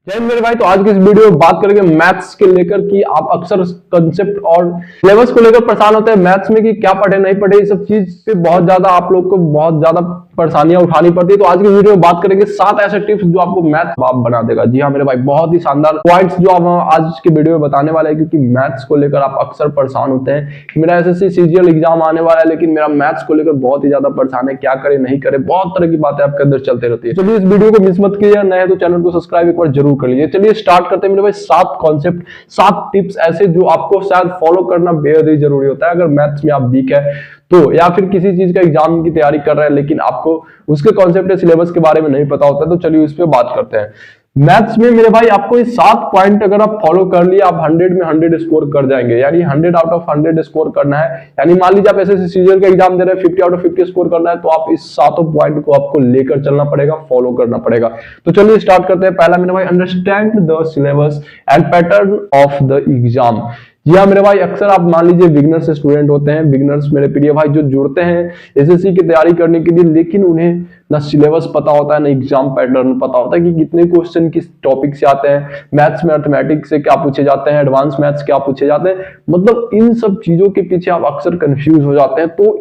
जय हिंद मेरे भाई। तो आज की इस वीडियो में बात करेंगे मैथ्स के लेकर कि आप अक्सर कंसेप्ट और सिलेबस को लेकर परेशान होते हैं मैथ्स में कि क्या पढ़े नहीं पढ़े, इस सब चीज पे बहुत ज्यादा आप लोग को बहुत ज्यादा परेशानियां उठानी पड़ती है। तो आज की वीडियो में बात करेंगे 7 ऐसे टिप्स जो आपको मैथ्स बाप बना देगा। जी हाँ मेरे भाई, बहुत ही शानदार पॉइंट्स जो हम आज के वीडियो में बताने वाले हैं, क्योंकि मैथ्स को लेकर आप अक्सर परेशान होते हैं कि मेरा एसएससी सीजीएल एग्जाम आने वाला है लेकिन मेरा मैथ्स को लेकर बहुत ही ज्यादा परेशान है, क्या करे नहीं करे, बहुत तरह की बातें आपके अंदर चलते रहती है। चलिए इस वीडियो को मिस मत कीजिए, नए तो चैनल को सब्सक्राइब एक बार जरूर कर लीजिए। चलिए स्टार्ट करते हैं मेरे भाई। 7 कॉन्सेप्ट, 7 टिप्स ऐसे जो आपको शायद फॉलो करना बेहद ही जरूरी होता है अगर मैथ्स में आप वीक है तो, या फिर किसी चीज का एग्जाम की तैयारी कर रहे हैं लेकिन आपको उसके कॉन्सेप्ट या सिलेबस के बारे में नहीं पता होता है। तो चलिए इस पे बात करते हैं। मैथ्स में मेरे भाई आपको ये 7 पॉइंट अगर आप फॉलो कर लिए आप 100 में 100 स्कोर कर जाएंगे, यानी 100 आउट ऑफ 100 स्कोर करना है। यानी मान लीजिए आप एसएससी सीजीएल का एग्जाम दे रहे हैं, 50 आउट ऑफ 50 स्कोर करना है, तो आप इस 7 पॉइंट को आपको लेकर चलना पड़ेगा, फॉलो करना पड़ेगा। तो चलिए स्टार्ट करते हैं। पहला मेरे भाई, understand the syllabus and pattern of the exam. जी हाँ मेरे भाई, अक्सर आप मान लीजिए बिगनर्स स्टूडेंट होते हैं, बिगनर्स मेरे प्रिय भाई जो जुड़ते हैं एसएससी की तैयारी करने के लिए, लेकिन उन्हें ना सिलेबस पता होता है ना एग्जाम पैटर्न पता होता है कि कितने क्वेश्चन किस टॉपिक से आते हैं, मैथ्स में अर्थमेटिक्स से क्या पूछे जाते हैं, एडवांस मैथ्स क्या पूछे जाते हैं, मतलब इन सब चीजों के पीछे आप अक्सर कंफ्यूज हो जाते हैं। तो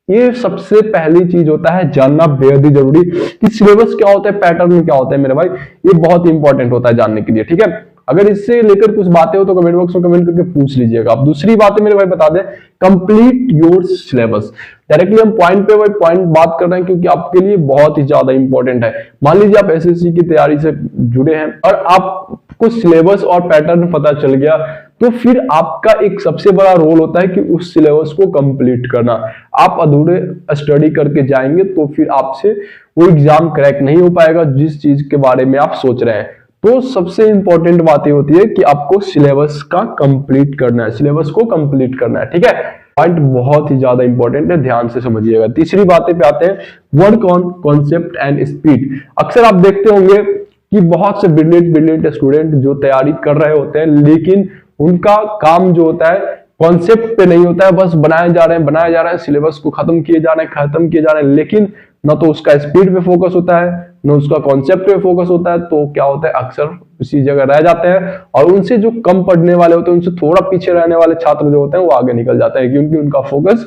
ये सबसे पहली चीज होता है जानना बेहद ही जरूरी कि सिलेबस क्या होता है, पैटर्न क्या होता है मेरे भाई, ये बहुत इंपॉर्टेंट होता है जानने के लिए। ठीक है, अगर इससे लेकर कुछ बातें हो तो कमेंट बॉक्स में कमेंट करके पूछ लीजिएगा आप। दूसरी बात है मेरे भाई, बता दें कंप्लीट योर सिलेबस। डायरेक्टली हम पॉइंट पे पॉइंट बात कर रहे हैं क्योंकि आपके लिए बहुत ही ज्यादा इंपॉर्टेंट है। मान लीजिए आप एसएससी की तैयारी से जुड़े हैं और आपको सिलेबस और पैटर्न पता चल गया, तो फिर आपका एक सबसे बड़ा रोल होता है कि उस सिलेबस को कंप्लीट करना। आप अधूरे स्टडी करके जाएंगे तो फिर आपसे वो एग्जाम क्रैक नहीं हो पाएगा जिस चीज के बारे में आप सोच रहे हैं। तो सबसे इंपॉर्टेंट बात ये होती है कि आपको सिलेबस का कंप्लीट करना है, सिलेबस को कंप्लीट करना है। ठीक है, पॉइंट बहुत ही ज्यादा इंपॉर्टेंट है, ध्यान से समझिएगा। तीसरी बातें पे आते हैं, work on concept and speed. अक्सर आप देखते होंगे कि बहुत से ब्रिलियंट स्टूडेंट जो तैयारी कर रहे होते हैं लेकिन उनका काम जो होता है कॉन्सेप्ट पे नहीं होता है, बस बनाए जा रहे हैं, सिलेबस को खत्म किए जा रहे हैं, लेकिन न तो उसका स्पीड पे फोकस होता है न उसका कॉन्सेप्ट पे फोकस होता है। तो क्या होता है, अक्सर उसी जगह रह जाते हैं और उनसे जो कम पढ़ने वाले होते हैं, उनसे थोड़ा पीछे रहने वाले छात्र जो होते हैं वो आगे निकल जाते हैं, क्योंकि उनका फोकस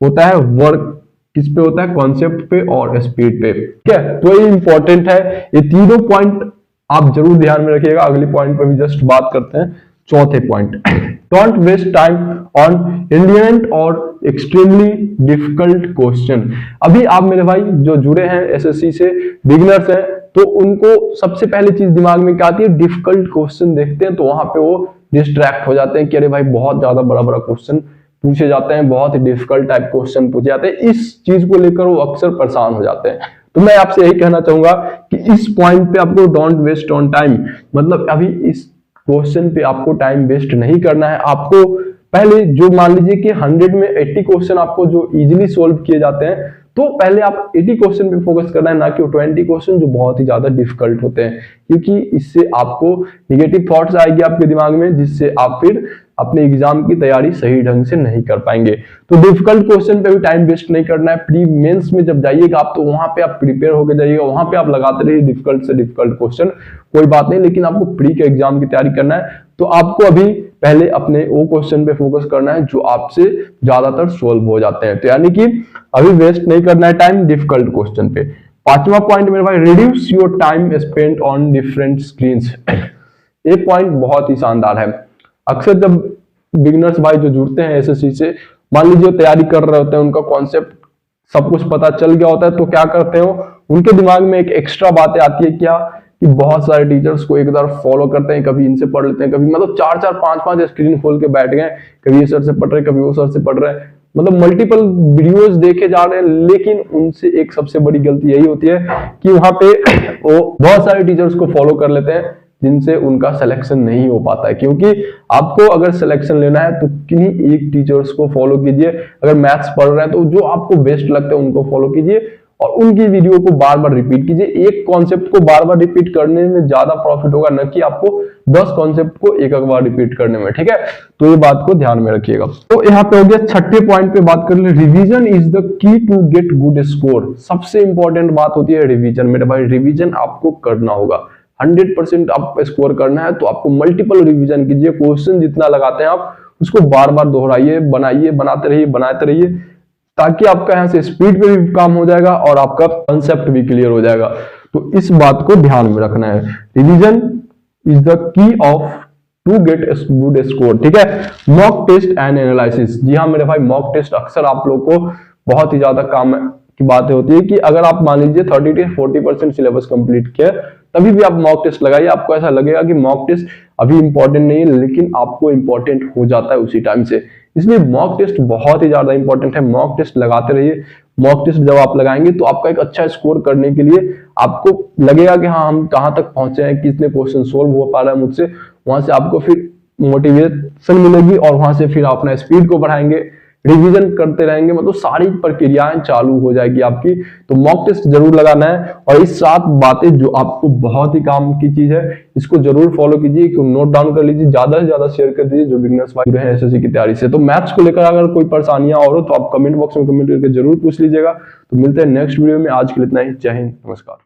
होता है वर्क किस पे होता है, कॉन्सेप्ट पे और स्पीड पे। ठीक है, तो ये इंपॉर्टेंट है। ये तीनों पॉइंट आप जरूर ध्यान में रखिएगा। अगली पॉइंट पे भी जस्ट बात करते हैं, चौथे point, don't waste time on Indian और एक्सट्रीमली डिफिकल्ट क्वेश्चन। अभी आप मेरे भाई जो जुड़े हैं एसएससी से, बिगिनर्स हैं, तो उनको सबसे पहली चीज दिमाग में क्या आती है, डिफिकल्ट क्वेश्चन देखते हैं तो वहां पे वो डिस्ट्रैक्ट हो जाते हैं कि अरे भाई बहुत ज्यादा बड़ा बड़ा क्वेश्चन पूछे जाते हैं, बहुत ही डिफिकल्ट टाइप क्वेश्चन पूछे जाते हैं, इस चीज को लेकर वो अक्सर परेशान हो जाते हैं। तो मैं आपसे यही कहना चाहूंगा कि इस पॉइंट पे आपको डोंट वेस्ट ऑन टाइम, मतलब अभी इस क्वेश्चन पे आपको टाइम वेस्ट नहीं करना है। आपको पहले जो मान लीजिए कि 100 में 80 क्वेश्चन आपको जो इजीली सोल्व किए जाते हैं, तो पहले आप 80 क्वेश्चन पे फोकस करना है, ना कि 20 क्वेश्चन जो बहुत ही ज्यादा डिफिकल्ट होते हैं, क्योंकि इससे आपको निगेटिव थॉट्स आएगी आपके दिमाग में, जिससे आप फिर अपने एग्जाम की तैयारी सही ढंग से नहीं कर पाएंगे। तो डिफिकल्ट क्वेश्चन पे भी टाइम वेस्ट नहीं करना है। प्री मेंस में जब जाइएगा आप, तो वहां पे आप प्रिपेयर होकर जाइएगा, वहां पे आप लगाते रहिए डिफिकल्ट से डिफिकल्ट क्वेश्चन, कोई बात नहीं, लेकिन आपको प्री के एग्जाम की तैयारी करना है। तो आपको अभी पहले अपने वो क्वेश्चन पे फोकस करना है जो आपसे ज्यादातर सोल्व हो जाते हैं। तो यानी कि अभी वेस्ट नहीं करना है टाइम डिफिकल्ट क्वेश्चन पे। पांचवा पॉइंट मेरे भाई, reduce your time spent on different screens. ये पॉइंट बहुत ही शानदार है। अक्सर जब बिगिनर्स भाई जो जुड़ते हैं एसएससी से, मान लीजिए तैयारी कर रहे होते हैं, उनका कॉन्सेप्ट सब कुछ पता चल गया होता है, तो क्या करते हो, उनके दिमाग में एक एक्स्ट्रा बातें आती है क्या, कि बहुत सारे टीचर्स को एक तरफ फॉलो करते हैं, कभी इनसे पढ़ लेते हैं, कभी मतलब 4-4 5-5 स्क्रीन खोल के बैठ गए, कभी ये सर से पढ़ रहे, कभी वो सर से पढ़ रहे, मतलब मल्टीपल वीडियोस देखे जा रहे हैं। लेकिन उनसे एक सबसे बड़ी गलती यही होती है कि वहां पे वो बहुत सारे टीचर्स को फॉलो कर लेते हैं जिनसे उनका सिलेक्शन नहीं हो पाता है। क्योंकि आपको अगर सिलेक्शन लेना है तो किन्हीं एक टीचर्स को फॉलो कीजिए। अगर मैथ्स पढ़ रहे हैं तो जो आपको बेस्ट लगता है उनको फॉलो कीजिए और उनकी वीडियो को बार बार रिपीट कीजिए। एक कॉन्सेप्ट को बार बार रिपीट करने में ज्यादा प्रॉफिट होगा, न कि आपको 10 कॉन्सेप्ट को एक बार रिपीट करने में। ठीक है, तो ये बात को ध्यान में रखिएगा। तो यहाँ पे हो गया, छठे पॉइंट पे बात कर ले, revision is the key to get good score. सबसे इंपॉर्टेंट बात होती है रिवीजन। मेरे भाई रिवीजन आपको करना होगा, 100% आप स्कोर करना है तो आपको मल्टीपल रिवीजन कीजिए, क्वेश्चन जितना लगाते हैं आप उसको बार बार दोहराइए, बनाइए, बनाते रहिए ताकि आपका यहाँ से स्पीड पे भी काम हो जाएगा और आपका कंसेप्ट भी क्लियर हो जाएगा। तो इस बात को ध्यान में रखना है, revision is the key of to get good score. ठीक है, मॉक टेस्ट एंड एनालिसिस। जी हाँ मेरे भाई, मॉक टेस्ट अक्सर आप लोग को बहुत ही ज्यादा काम की बातें होती है कि अगर आप मान लीजिए 30 से 40% सिलेबस कंप्लीट किया तभी भी आप मॉक टेस्ट लगाइए, आपको ऐसा लगेगा कि मॉक टेस्ट अभी इंपॉर्टेंट नहीं है, लेकिन आपको इंपॉर्टेंट हो जाता है उसी टाइम से। इसलिए मॉक टेस्ट बहुत ही ज्यादा इंपॉर्टेंट है, मॉक टेस्ट लगाते रहिए। मॉक टेस्ट जब आप लगाएंगे तो आपका एक अच्छा स्कोर करने के लिए आपको लगेगा कि हाँ हम कहाँ तक पहुंचे हैं, कितने क्वेश्चन सोल्व हो पा रहा है मुझसे, वहां से आपको फिर मोटिवेशन मिलेगी और वहां से फिर अपना स्पीड को बढ़ाएंगे, रिवीजन करते रहेंगे, मतलब सारी प्रक्रियाएं चालू हो जाएगी आपकी। तो मॉक टेस्ट जरूर लगाना है और इस 7 बातें जो आपको बहुत ही काम की चीज है इसको जरूर फॉलो कीजिए, नोट डाउन कर लीजिए, ज्यादा से ज्यादा शेयर कर दीजिए जो बिगनर्स भाई रहे हैं एसएससी की तैयारी से। तो मैथ्स को लेकर अगर कोई परेशानियां और हो तो आप कमेंट बॉक्स में कमेंट करके जरूर पूछ लीजिएगा। तो मिलते हैं नेक्स्ट वीडियो में, आज के लिए इतना ही। जय हिंद, नमस्कार।